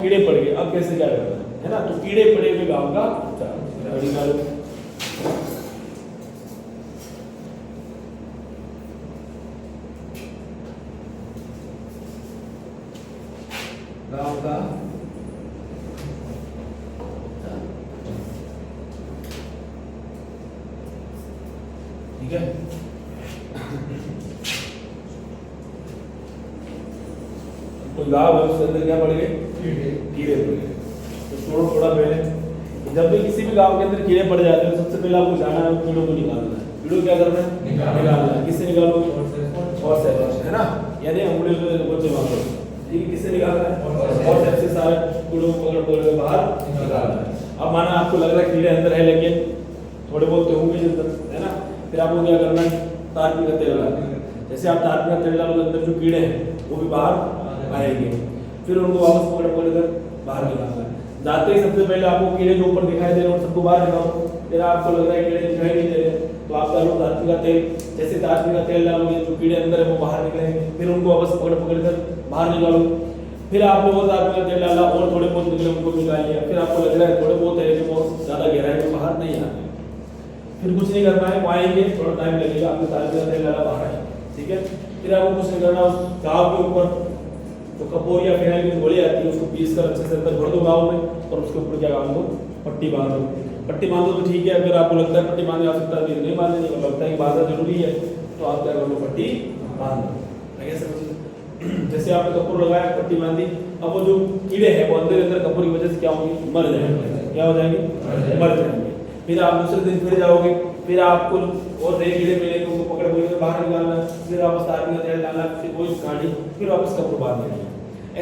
कीड़े पड़ गए, अब कैसे क्या करना है ना। तो कीड़े पड़े हुए गांव का उपचार निकालो। गांव का ठीक है। कोई गांव है उसके अंदर क्या पड़ गए, कीड़े पड़ गए। तो छोड़ो थोड़ा पहले, जब भी किसी भी गांव के अंदर कीड़े पड़ जाते हैं सबसे पहले आपको जाना है कीड़ों को निकालना है। कीड़ों क्या करना है, निकालना है। किससे निकालोगे, और से है ना, यानी अंगुली को मारो। ठीक है, किससे निकालना है, और से सारे कीड़ों को पकड़ पकड़ के बाहर निकालना है। अब माना आपको लग रहा है कीड़े अंदर है लेकिन थोड़े बहुत तो होंगे अंदर, है ना। फिर आपको क्या करना है, तारपी का तेल डालना है। जैसे आप तारपी का तेल डालोगे अंदर जो कीड़े हैं वो भी बाहर आएंगे। फिर उनको वापस पकड़ पकड़ कर बाहर निकालना है। जाते ही सबसे पहले आपको कीड़े जो ऊपर दिखाई दे रहे हैं सबको बाहर निकालो। फिर आपको लग रहा है कीड़े दिखाई नहीं दे रहे तो आप डालो तारपी का तेल। जैसे तारपी का तेल डालोगे जो कीड़े अंदर है वो बाहर निकलेंगे। फिर उनको वापस पकड़ पकड़ कर बाहर निकालो। फिर आपने वो तारपी का तेल डाला और थोड़े बहुत निकले उनको निकाल लिया। फिर आपको लग रहा है थोड़े बहुत है जो बहुत ज़्यादा गहराई में बाहर नहीं आ रहे, फिर कुछ नहीं करना है, वो आएंगे थोड़ा टाइम लगेगा, आपने तारपी का तेल डाला बाहर आए, ठीक है। फिर आपको कुछ नहीं करना, गाँव के ऊपर तो कपूर या फिनाइल की गोली आती है उसको पीस कर अच्छे से अंदर भर दो गाँव में, और उसके ऊपर क्या बांध दो, पट्टी बांध दो। पट्टी बांधो तो ठीक है, अगर आपको लगता है पट्टी बांधे आ सकता है नहीं बांधने नहीं लगता है कि बांधना जरूरी है तो आप क्या करो, पट्टी बांध दो। जैसे आपने कपूर लगाया, पट्टी बांधी, अब वो जो कीड़े हैं वो अंदर कपूर की वजह से क्या होंगे, मर जाएंगे। क्या हो जाएंगे, मर जाएंगे। फिर आप दूसरे दिन फिर जाओगे, फिर आपको और नए कीड़े मिलेंगे, उनको पकड़ पकड़ कर बाहर निकालना, फिर वापस तारपी का तेल डालना, फिर वही कहानी, फिर वापस कपूर बांधना है।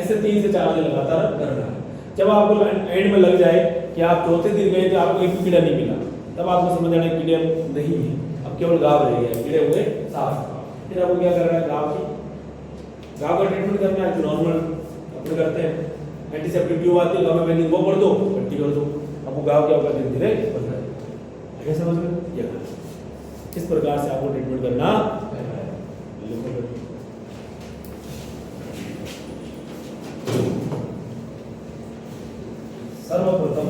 ऐसे 3 से 4 दिन लगातार करना है। जब आपको एंड में लग जाए कि आप चौथे दिन गए तो आपको एक भी कीड़ा नहीं मिला, तब आपको समझ आना है कीड़े नहीं है, अब केवल घाव रह गया, कीड़े हुए साफ। फिर आपको क्या करना है, घाव का ट्रीटमेंट करना है। जो नॉर्मल अपने करते हैं, एंटीसेप्टिक ट्यूब आती है घाव में, वो कर दो, पट्टी कर दो, अब वो घाव क्या होगा, धीरे धीरे बन जाएगा। समझ में, इस प्रकार से आपको ट्रीटमेंट करना है। सर्वप्रथम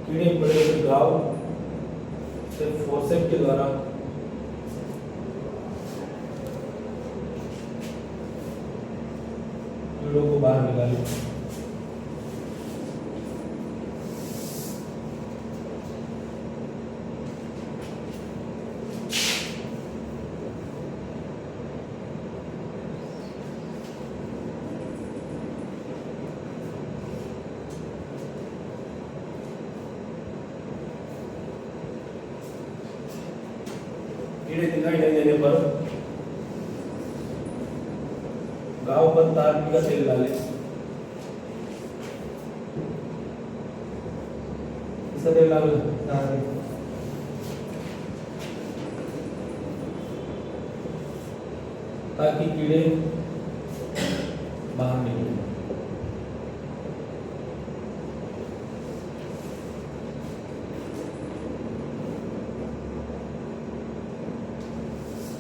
कीड़े पड़े हुए घाव सिर्फ फोर्सेप के द्वारा कीड़ों को बाहर निकालें। कीड़े दिखाई नहीं देने पर घाव पर तारपी का तेल डालें। इसका तेल डालो ताकि कीड़े बाहर निकले।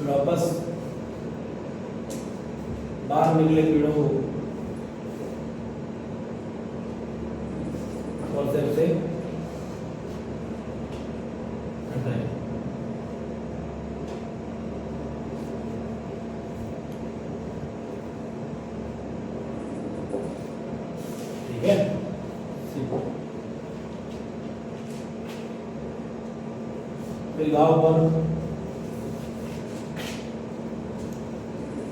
वापस बाहर निकले कीड़ों को और से हटाएं। ठीक है, फिर घाव पर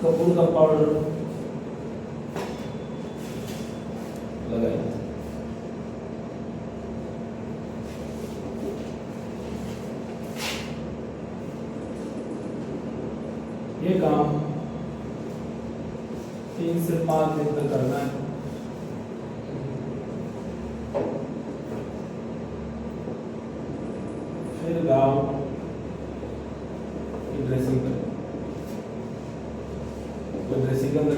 कपूर का पाउडर लगाएं। ये काम 3 से 5 दिन तक करना है। फिर गाँव की ड्रेसिंग करें। ड्रेसिंग के अंदर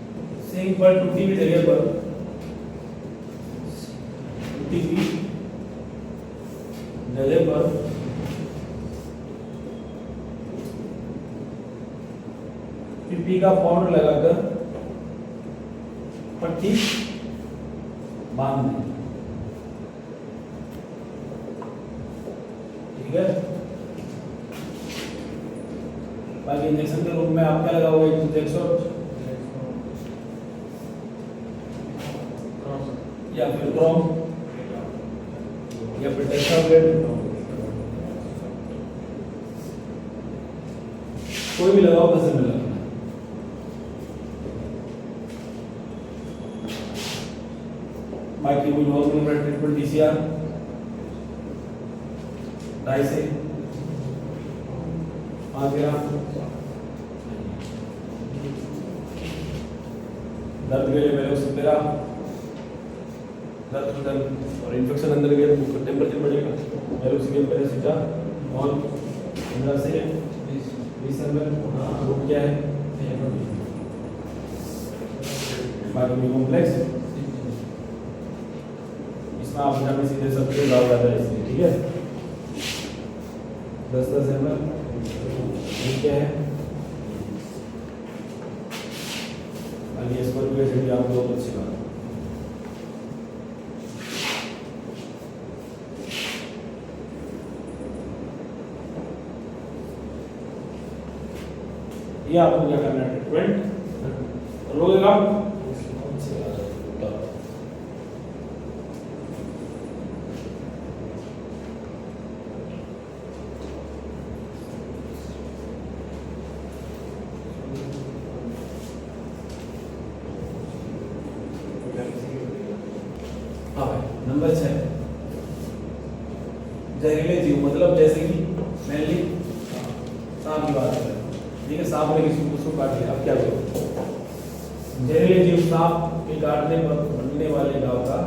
सिंक पर टूटी हुई जगह पर पीपी का पाउडर लगाकर पट्टी बांध दें। ठीक है। बाकी इंजेक्शन के रूप में आप क्या लगाओगे? इंजेक्शन या फिर क्रोम या फिर टेट्राब्लेट, कोई भी लगाओ, कैसे में लगाना। बाकी कोई नॉर्मल ट्रीटमेंट DCR 2.5 से 5 ग्राम। दर्द के लिए मेलोक्सिपेरा, दर्द और इन्फेक्शन अंदर गया तो टेम्परेचर बढ़ेगा। मेलोक्सिपेरा पैरासीटामोल 15 से 20 ml। ग्रुप क्या है? बाकी कॉम्प्लेक्स, इसमें आप विटामिन सी दे सकते हो, ज़्यादा ज़्यादा इसलिए। ठीक है। 10 ml। क्या है? बाकी इस पर भी ऐसे आप बहुत अच्छी बात है। ये आपको क्या करना है? ट्रीटमेंट लोगे काम। हाँ भाई, नंबर 6 जहरीले जीव, मतलब जैसे कि मेनली सांप की बात करें। ठीक है। सांप ने किसी को काट लिया, अब क्या करोगे? जहरीले जीव सांप के काटने पर बनने वाले घाव का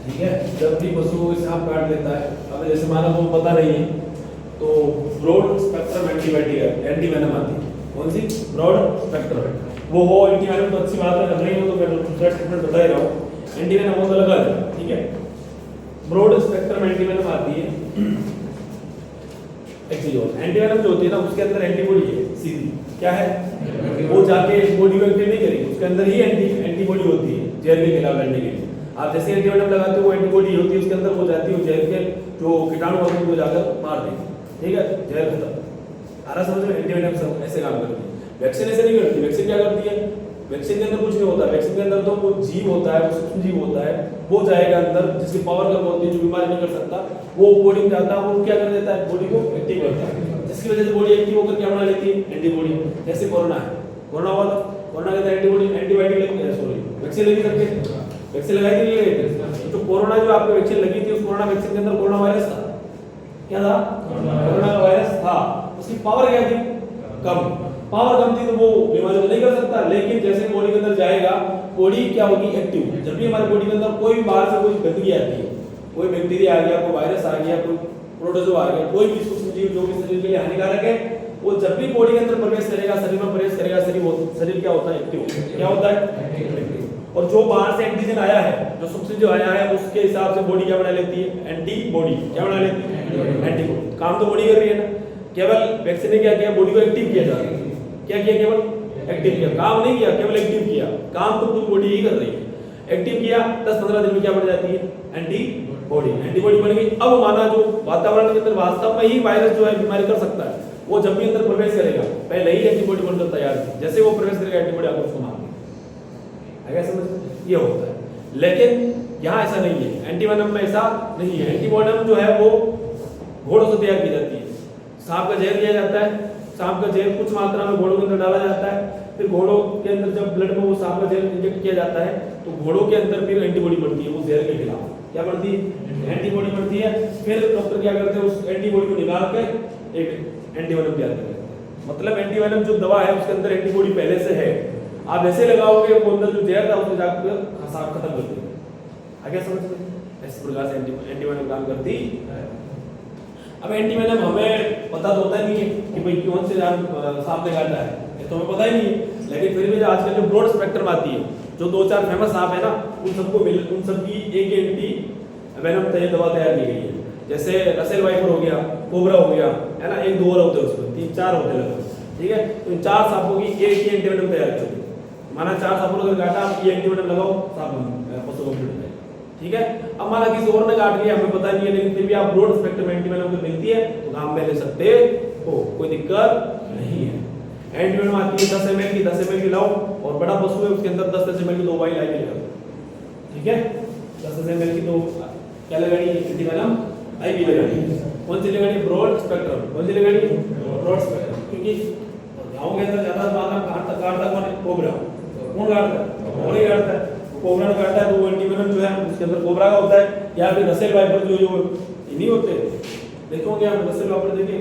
ठीक है। जब भी पशु सांप काट लेता है, अब जैसे मानो को पता नहीं है तो ब्रॉड स्पेक्ट्रम एंटीवेनम आती है। कौन सी? Broad spectrum. वो हो एंटीवेनम तो अच्छी बात है, नहीं हो तो मैं दूसरा ट्रीटमेंट बता ही रहा हूँ। एंटीवेनम हो तो लगा दे। ठीक है। ब्रॉड स्पेक्ट्रम एंटीवेनम आती है। एंटीवेनम जो होती है ना, उसके अंदर एंटीबॉडी है सीधी। क्या है? वो जाके बॉडी को एक्टिव नहीं करेगी, उसके अंदर ही एंटीबॉडी होती है जहर के खिलाफ लड़ने के लिए। आप जैसे एंटीवेनम लगाते हो, वो एंटीबॉडी होती है उसके अंदर, वो जाती है जहर के जो कीटाणु होते हैं वो जाकर मार देगी। ठीक है। जहर खत्म। आ रहा समझ में? एंटीवेनम सब ऐसे काम करती है। वैक्सीन ऐसे नहीं करती। वैक्सीन क्या करती है? वैक्सीन के अंदर कुछ नहीं होता। वैक्सीन के अंदर तो वो जीव होता है, वो सूक्ष्म जीव होता है, वो जाएगा अंदर, जिसकी पावर कम होती है, जो बीमारी नहीं कर सकता, वो बॉडी में जाता है, वो क्या कर देता है? बॉडी को एक्टिव करता है, जिसकी वजह से बॉडी एक्टिव होकर क्या बना लेती है? एंटीबॉडी। जैसे कोरोना है, कोरोना हुआ था, कोरोना के अंदर एंटीबॉडी लगी है, सॉरी वैक्सीन लगी सबके, वैक्सीन लगाई थी, नहीं लगाई थी? तो कोरोना जो आपको वैक्सीन लगी थी, उस कोरोना वैक्सीन के अंदर कोरोना वायरस था। क्या था? कोरोना वायरस था। उसकी पावर क्या थी? कम। पावर कम थी तो वो बीमारी को नहीं कर सकता, लेकिन जैसे बॉडी के अंदर जाएगा, बॉडी क्या होगी? एक्टिव। जब भी हमारे बॉडी के अंदर कोई भी बाहर से कोई गंदगी आती है, कोई बैक्टीरिया आ गया, कोई वायरस आ गया, कोई प्रोटोजोआ आ गया, कोई भी सूक्ष्म जीव जो कि शरीर के लिए हानिकारक है, वो जब भी बॉडी के अंदर प्रवेश करेगा, शरीर में प्रवेश करेगा, शरीर क्या होता है? एक्टिव। क्या होता है? और जो बाहर से एंटीजन आया है, जो सूक्ष्म जीव आया है, उसके हिसाब से बॉडी क्या बना लेती है? एंटीबॉडी। क्या बना लेती है? एंटीबॉडी। काम तो बॉडी कर रही है ना, केवल वैक्सीन ने क्या किया? बॉडी को एक्टिव किया जा रहा है। क्या किया? केवल एक्टिव किया, काम नहीं किया, केवल एक्टिव किया। काम तो पूरी बॉडी ही कर रही है। एक्टिव किया, 10-15 दिन में क्या बन जाती है? एंटीबॉडी। एंटीबॉडी बन गई। अब माना जो वातावरण के अंदर वास्तव में ही वायरस जो है बीमारी कर सकता है, वो जब भी अंदर प्रवेश करेगा, पहले ही एंटीबॉडी बनकर तैयार थी, जैसे वो प्रवेश करेगा एंटीबॉडी आपको उसको मार देगी। है समझ? ये होता है। लेकिन यहाँ ऐसा नहीं है, एंटीवेनम में ऐसा नहीं है। एंटीवेनम जो है वो घोड़ों से तैयार की जाती है। सांप का जहर दिया जाता है, सांप का जहर कुछ मात्रा में घोड़ों के अंदर डाला जाता है, फिर घोड़ों के अंदर जब ब्लड में वो सांप का जहर इंजेक्ट किया जाता है, तो घोड़ों के अंदर फिर एंटीबॉडी बनती है, वो जहर के खिलाफ क्या बनती है? एंटीबॉडी बनती है। फिर डॉक्टर क्या करते हैं? उस एंटीबॉडी को निकाल के एक एंटीवेनम तैयार करते हैं। मतलब एंटीवेनम जो दवा है उसके अंदर एंटीबॉडी पहले से है, आप ऐसे लगाओगे वो अंदर जो जहर था उसको जाकर खत्म कर देगा। आगे समझ में? इस प्रकार से एंटीवेनम काम करती है। अब एंटीवेनम हमें पता तो होता नहीं है कि भाई कौन से सांप ने काटा है, ये तो हमें पता ही नहीं है, लेकिन फिर भी आजकल जो ब्रॉड स्पेक्ट्रम आती है, जो 2-4 फेमस सांप है ना, उन सबकी एक एंटीवेनम दवा तैयार की गई है। जैसे रसेल वाइपर हो गया, कोबरा हो गया, है ना, 1-2 और होते हैं उसमें, 3-4 होते हैं लगभग, ठीक है। तो इन 4 सांपों की एक ही एंटीवेनम तैयार कर दी। माना 4 सांपों ने काटा, आप ये एंटीवेनम लगाओ, सांप पशु कंप्लीट हो जाए, ठीक है। अब माना किसी और ने काट लिया, हमें पता नहीं है, लेकिन फिर भी आप ब्रॉड स्पेक्ट्रम एंटीवेनम को मिलती है तो काम में ले सकते हो, कोई दिक्कत नहीं है। एंटीवेनम आती है 10 ml की, 10 ml की लाओ, और बड़ा पशु है उसके अंदर 10 ml की 2 वाइल आईवी लगा, ठीक है। 10 ml की 2 क्या लगानी है? एंटीवेनम आईवी लगानी। कौन सी लगानी? Broad spectrum. कौन सी लगानी? Broad spectrum. क्योंकि गांव के अंदर ज्यादा मात्रा काटता कौन है? कोबरा। कौन काटता है? कोबरा ही काटता है। कोबरा ने काटता है तो एंटीवेनम जो है उसके अंदर कोबरा का होता है, या फिर रसेल वाइपर जो नहीं होते, देखोगे आप रसेल वाइपर देखिए,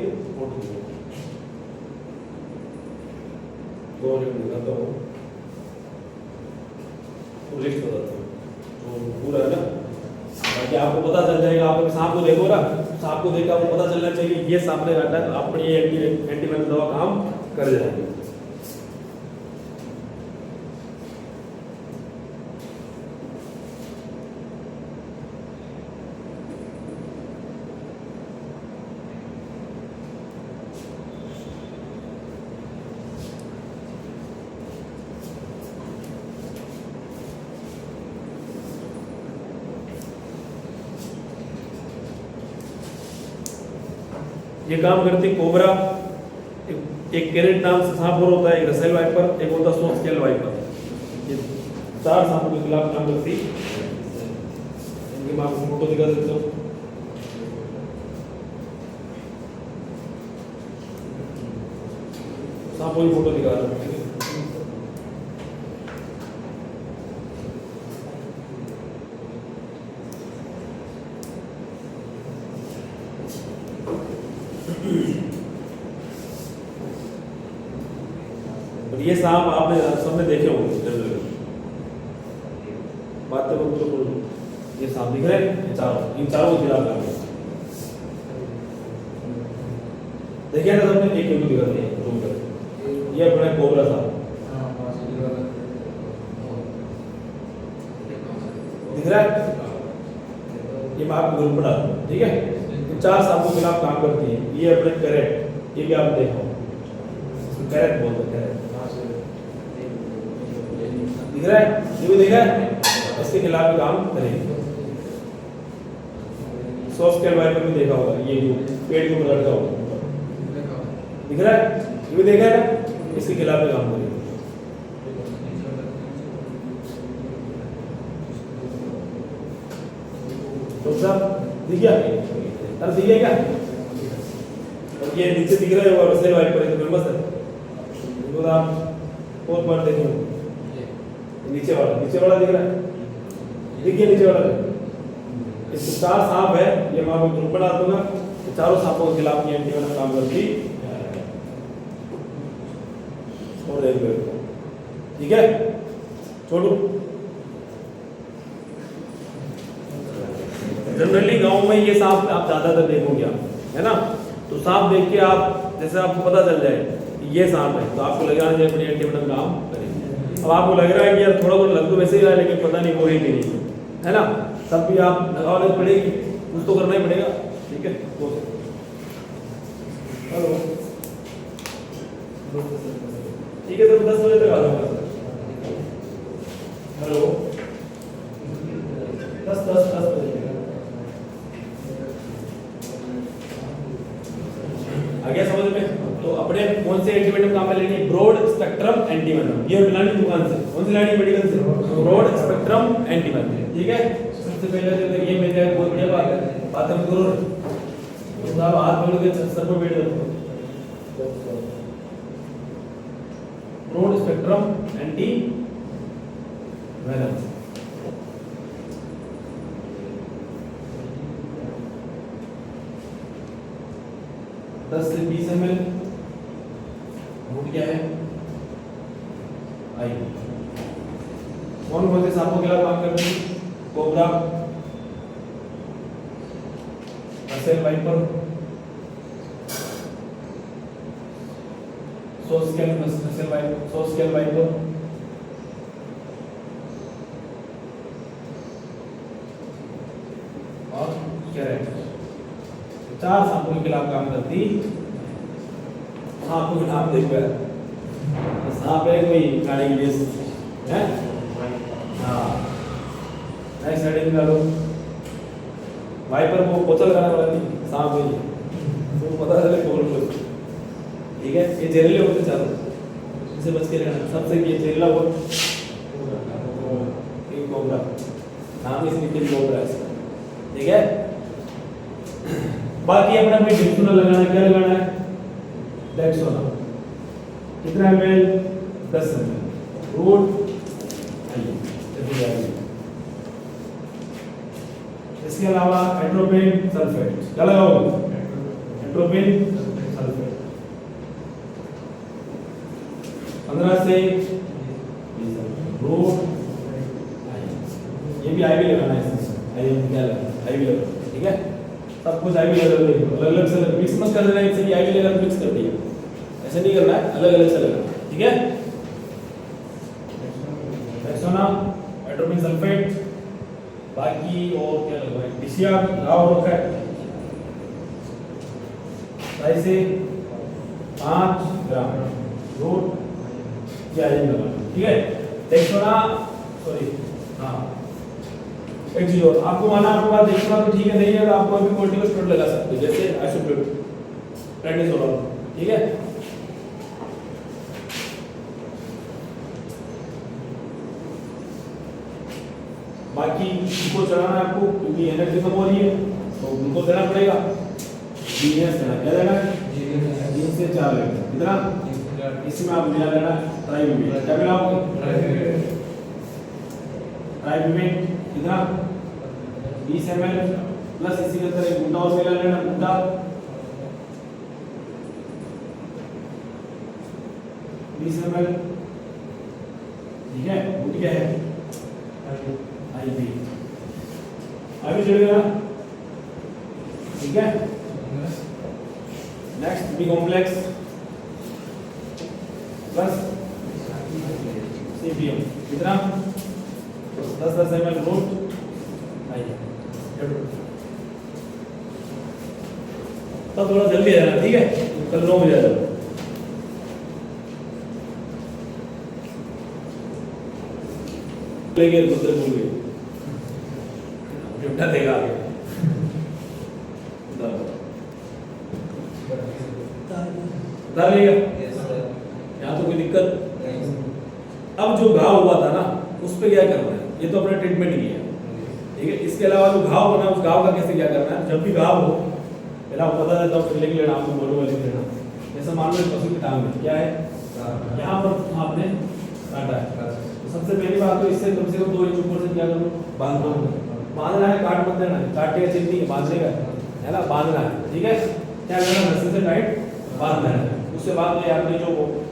दिखाता हूँ, लिस्ट बताता हूँ तो पूरा है ना, ताकि आपको पता चल जाएगा। आप सांप को देखो ना, सांप को देखा आपको पता चलना चाहिए ये सांप ने काटा है, तो अपनी ये एंटीवेनम दवा काम कर जाएगी। ये काम करती कोबरा, एक कैरेट नाम से सांप और होता है, एक रसेल वाइपर, एक होता है सोफ्ट स्केल वाइपर। ये 4 सांपों के खिलाफ काम करती। इनके मैं आपको फोटो दिखा देता हूँ। सांपों की फोटो दिखा रहा हूँ। ये सांप आपने सबने देखे होंगे, बातें बोलो। ये सांप दिख रहे हैं, इन चारों के खिलाफ काम देखिए ना सबने, एक क्यों दिखा दिया, ये अपना कोबरा सांप दिख रहा है, ये मैं आपको ग्रुप बना, ठीक है। 4 सांपों के खिलाफ काम करती है। ये अपने कैरेट, ये भी आप देखो, कैरेट बोलते हैं, कैरेट दिख रहा है, ये भी दिख रहा है, इसके खिलाफ भी काम करेंगे। सॉफ्ट स्केल वाइपर भी देखा होगा, ये जो पेड़ के ऊपर लटका होगा दिख रहा है, ये भी देखा है ना, इसके खिलाफ भी काम करेंगे। तो सब दिख गया, अरे दिख गया क्या? और ये नीचे दिख रहा है वो रसेल वाइपर, है तो फेमस है, तो आप और बार देखो, नीचे वाला दिख रहा है, देखिए नीचे वाला इसके 4 सांप है, ये मैं आपको ग्रुप बना दूंगा। तो चारों सांपों के खिलाफ ये एंटीवेनम काम करती है, और देख, ठीक है। छोड़ो, जनरली गांव में ये सांप आप ज्यादातर देखोगे आप, है ना, तो सांप देख के आप, जैसे आपको पता चल जाए ये सांप है, तो आपको लगेगा कि अपनी एंटीवेनम काम करेगी। अब आपको लग रहा है कि यार थोड़ा बहुत लग तो वैसे ही रहा है, लेकिन पता नहीं होगी कि नहीं, है ना, तब भी आप लगाने पड़ेगी, कुछ तो करना ही पड़ेगा, ठीक है। हेलो, ठीक है सर, 10 बजे तक आ जाऊंगा सर। हेलो, 10 बजे आ गया समझ में? तो अपने कौन से एंटीवेनम काम में लेनी है? Broad spectrum antivenom. ये मिलानी दुकान से, कौन सी लानी? मेडिकल से, ब्रॉड स्पेक्ट्रम एंटीवेनम, ठीक है। सबसे पहले तो ये मिल जाए, बहुत बढ़िया बात है, बात हम करो तो आप हाथ पकड़ के सर पर बैठ जाओ। ब्रॉड स्पेक्ट्रम एंटीवेनम 10 से 20 ml, रूट क्या है? आई कौन कौन से सांपों के खिलाफ काम करती है? कोबरा, रसेल वाइपर, सोस्केल वाइपर, और कैरेट। चार सांपों के खिलाफ काम करती। सांपों के नाम देखो यार, सांप है कोई खाने के लिए है। हाँ, नेक्स्ट हेडिंग डालो। वाइपर को पोछा लगाने वाला नहीं, सांप है ये, तो पता चले कौन कौन। ठीक है, ये जहरीले होते चारों, इसे बच के रहना। सबसे ये जहरीला वो एक कोबरा, नाम इसलिए कि कोबरा है। ठीक है, बाकी अपना कोई डिक्सोना लगाना है। क्या लगाना है? डेक्सोना। कितना ml? 10 ml। रूट इसके अलावा एट्रोपिन सल्फेट। क्या लगाओगे? एट्रोपिन सल्फेट 15 से 20 रूट। ये भी आईवी लगाना है इसमें। आईवी क्या लगाना? आईवी लगाना। ठीक है, सब कुछ आईवी अलग अलग से मिक्स मत कर देना। इससे कि आईवी लगाकर मिक्स कर दिया, ऐसे नहीं करना है, अलग अलग से लगाना। ठीक है, डेक्सोना, एट्रोपिन सल्फेट, बाकी और क्या लगवाए? डिसिया घाव रखा है 2.5 से 5 ग्राम रूट या लगाना। ठीक है, डेक्सोना, सॉरी हाँ एक चीज और आपको माना, आपके पास डेक्सोना तो ठीक है, नहीं है तो आप कोई भी कोर्टिकोस्टेरॉइड लगा सकते हो, जैसे प्रेडनिसोलोन। ठीक है, बाकी ग्लूकोज चढ़ाना है आपको, क्योंकि एनर्जी कम हो रही है तो ग्लूकोज देना पड़ेगा। जीएस देना, क्या देना है? 3 से 4 लीटर। कितना? इसमें आप मिला लेना ट्राइब्यूमेट। क्या मिलाओगे? ट्राइब्यूमेट कितना? 20 ml प्लस इसी के अंदर एक बूटा और मिला लेना, बूटा 20 ml। ठीक है, बूट क्या है? आईवी चढ़ गया। ठीक है, next B complex plus CPM. कितना? 10 ml रूट। तब थोड़ा जल्दी जाना। ठीक है, कल 9 बजे आ जाओ। लेके दूसरे भूल गए, उठा देगा आगे। यहाँ तो कोई दिक्कत। अब जो घाव हुआ था ना, उस पे क्या करना है? ये तो अपना ट्रीटमेंट किया। ठीक है, इसके अलावा जो घाव बना, उस घाव का कैसे क्या करना है? जब भी घाव हो, पहले आपको पता चलता है, फिर लिख लेना, आपको बोलो लिख लेना। जैसे मान लो पशु की टांग में क्या है, यहाँ पर आपने काटा है, सबसे पहली बात तो इससे कम से कम 2 इंच ऊपर से क्या करो? बांधना है, काट मत देना है। काटने का चिंता है, बांधने का है ना, बांधना है। ठीक है, क्या करना? रस्सी से टाइट बांधना है। उससे बाद में आपने जो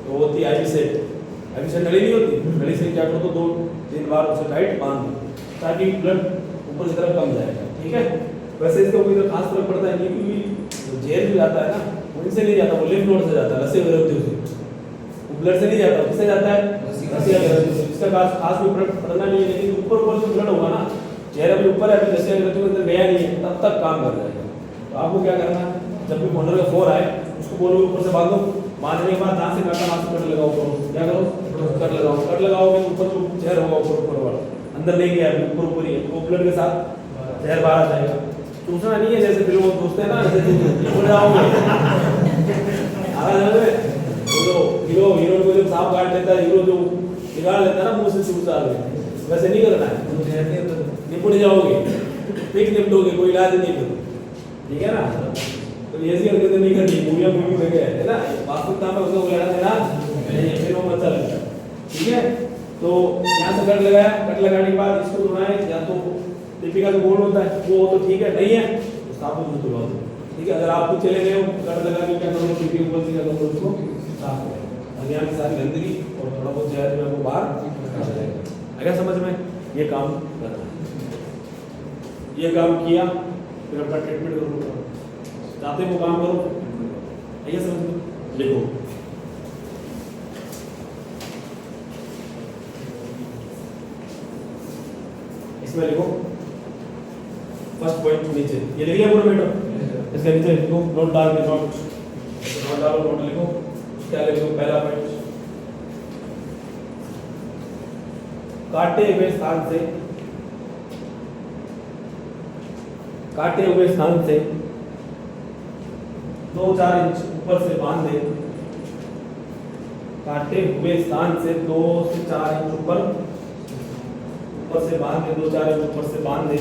होती है आईवी सेट नली नहीं होती, नली से क्या करो तो 2-3 बार उसे टाइट बांध दो, ताकि ब्लड ऊपर की तरफ कम जाएगा। ठीक है, वैसे इसका कोई खास फर्क पड़ता है नहीं, क्योंकि जेल भी जाता है ना, वो इनसे नहीं जाता, वो लिम्फ नोड से जाता है, रस्सी वगैरह होती है, ब्लड से नहीं जाता। किससे जाता है? रस्सी वगैरह। इसका खास कोई फर्क पड़ना नहीं है, लेकिन ऊपर जो ब्लड होगा ना, चेहरा भी ऊपर है, अभी रस्सी वगैरह के अंदर गया नहीं है, तब तक काम कर जाएगा। तो आपको क्या करना है? जब भी मोटर का फोर आए, उसको बोलो ऊपर से बांधो। बांधने के बाद जहाँ से काटा वहाँ से कट लगाओ। क्या करो? कट लगाओ। कट लगाओगे ऊपर जो जहर होगा ऊपर वाला अंदर नहीं गया, ऊपर ही है, तो ब्लड के साथ जहर बाहर आ जाएगा। चूसना नहीं है, जैसे फिल्मों में चूसते हैं ना, जैसे उड़ जाओगे। हीरो को जब सांप काट लेता है, हीरो जो निकाल लेता है ना मुंह से चूसा, वैसे नहीं करना है, निपट जाओगे, ठीक निपटोगे, कोई इलाज नहीं करो। ठीक है ना, तो ऐसी हरकतें नहीं करनी। मूवियाँ में गए है ना, वास्तविकता में उसको लेना देना फिर वो बच्चा लगता है। ठीक है, तो यहाँ से कट लगाया, कट लगाने के बाद इसको धोना है, या तो लिपि का जो गोल होता है वो तो ठीक है, नहीं है तो साफ हो धुलवा दो। ठीक है, अगर आप कुछ चले गए हो, कट लगा के क्या करो, लिपि ऊपर से क्या करो, उसको साफ करो, और यहाँ की सारी गंदगी और थोड़ा बहुत जहर जो है वो बाहर आ जाएगा। आया समझ में? ये काम करना है, ये काम किया फिर अपना ट्रीटमेंट करो, चाहते वो काम करो, आइए समझ में? लिखो इसमें लिखो फर्स्ट पॉइंट नीचे, ये लिख लिया पूरा बेटा, इसके नीचे लिखो नोट डाल के नोट डालो, नोट लिखो, क्या लिखो? पहला पॉइंट, काटे हुए स्थान से 2-4 इंच ऊपर से बांध दे, काटे हुए स्थान से 2 से 4 इंच ऊपर से बांध दे, 2-4 इंच ऊपर से बांध दे।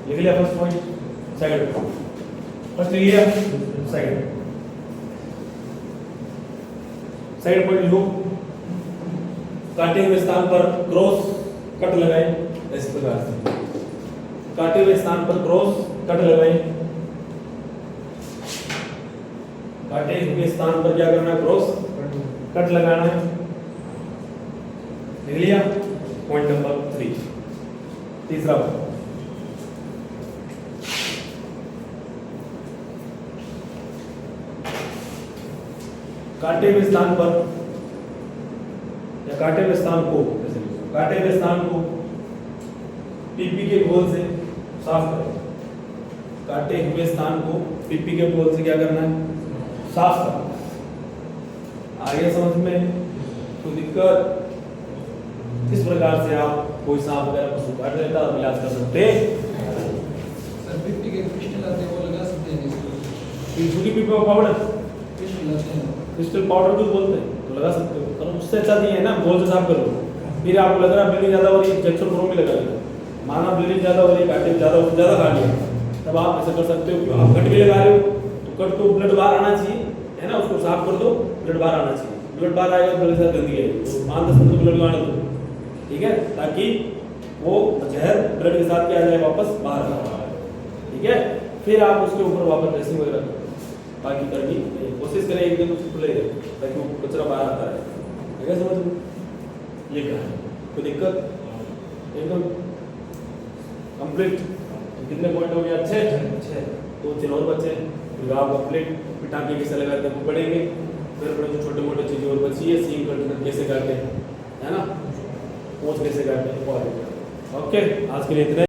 लिख लिया फर्स्ट पॉइंट? सेकंड फर्स्ट लिख लिया, सेकंड पॉइंट लिखो, काटे हुए स्थान पर क्रॉस कट लगाएं, इस प्रकार से काटे हुए स्थान पर क्रॉस कट लगाएं, काटे हुए स्थान पर क्या करना है? क्रॉस कट लगाना है। लिख लिया पॉइंट नंबर 3, तीसरा पॉइंट, काटे हुए स्थान पर या काटे हुए स्थान को, काटे हुए स्थान को पीपी के गोल से साफ करें, काटे हुए स्थान को पीपी के गोल से क्या करना है? साफ करना है। आगे समझ में? तो दिक्कत इस प्रकार से आप कोई सांप वगैरह पशु काट लेता है इलाज कर सकते हैं। सर पीपी के क्रिस्टल आते हैं वो लगा सकते हैं इसको, छुरी पीपी पाउडर, क्रिस्टल आते हैं क्रिस्टल पाउडर भी बोलते हैं, तो लगा सकते हो, पर उससे अच्छा नहीं है ना, गोल से साफ कर लो। फिर आपको लग रहा है ब्लीडिंग ज्यादा हो रही है, इंजेक्शन प्रो में लगा लिया, माना ब्लीडिंग ज्यादा हो रही है, काटे ज्यादा खा लिया, तब आप ऐसा कर सकते हो कि आप कट भी लगा रहे हो तो कट तो ब्लड बाहर आना चाहिए, है ना, उसको साफ कर दो, ब्लड बाहर आना चाहिए, ब्लड बाहर आएगा ब्लड के साथ गंदगी है, तो 5-10 मिनट ब्लड आने दो, ठीक है, ताकि वो जहर ब्लड के साथ क्या आ जाए? वापस बाहर आ जाए, ठीक है। फिर आप उसके ऊपर वापस ड्रेसिंग वगैरह बाकी करनी कोशिश करें, एक दिन उसको खुले ताकि वो कचरा बाहर आता रहे, ठीक है समझ में? ये क्या है? कोई दिक्कत? एकदम कंप्लीट। कितने पॉइंट हो गए? अच्छे, तो चलो और बच्चे गाँव कंप्लीट, फिर टाँके कैसे लगाते हैं वो पढ़ेंगे, फिर अपने जो छोटे मोटे चीज़ें और बची है, सीम कट कैसे काटते हैं, है ना, पोंछ कैसे काटते हैं, ओके। आज के लिए इतना।